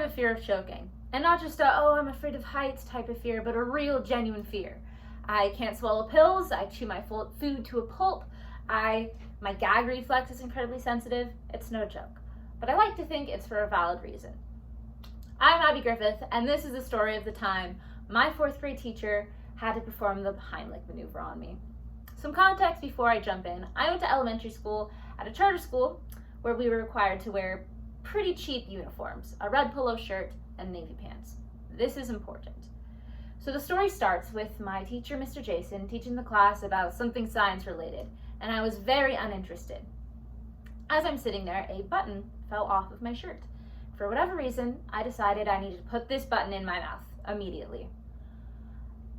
a fear of choking. And not just a, oh, I'm afraid of heights type of fear, but a real, genuine fear. I can't swallow pills. I chew my food to a pulp. My gag reflex is incredibly sensitive. It's no joke. But I like to think it's for a valid reason. I'm Abby Griffith, and this is the story of the time my 4th grade teacher had to perform the Heimlich maneuver on me. Some context before I jump in. I went to elementary school at a charter school where we were required to wear pretty cheap uniforms, a red polo shirt and navy pants. This is important. So the story starts with my teacher, Mr. Jason, teaching the class about something science related, and I was very uninterested. As I'm sitting there, a button fell off of my shirt. For whatever reason, I decided I needed to put this button in my mouth immediately.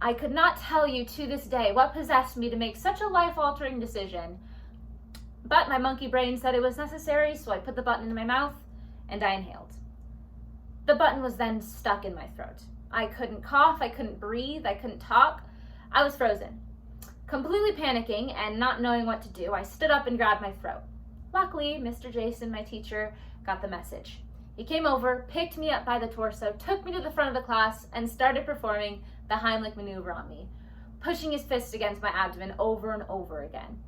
I could not tell you to this day what possessed me to make such a life-altering decision, but my monkey brain said it was necessary, so I put the button in my mouth and I inhaled. The button was then stuck in my throat. I couldn't cough, I couldn't breathe, I couldn't talk. I was frozen. Completely panicking and not knowing what to do, I stood up and grabbed my throat. Luckily, Mr. Jason, my teacher, got the message. He came over, picked me up by the torso, took me to the front of the class, and started performing the Heimlich maneuver on me, pushing his fist against my abdomen over and over again.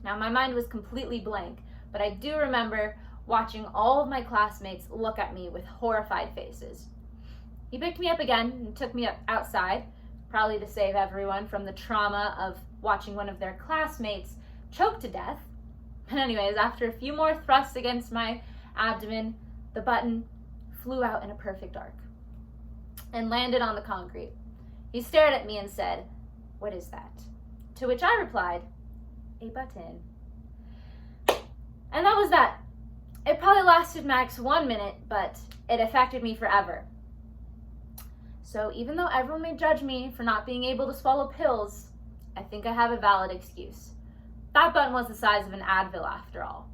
Now, my mind was completely blank, but I do remember watching all of my classmates look at me with horrified faces. He picked me up again and took me outside, probably to save everyone from the trauma of watching one of their classmates choke to death. But anyways, after a few more thrusts against my abdomen, the button flew out in a perfect arc and landed on the concrete. He stared at me and said, "What is that?" To which I replied, "A button." And that was that. It probably lasted max 1 minute, but it affected me forever. So even though everyone may judge me for not being able to swallow pills, I think I have a valid excuse. That button was the size of an Advil after all.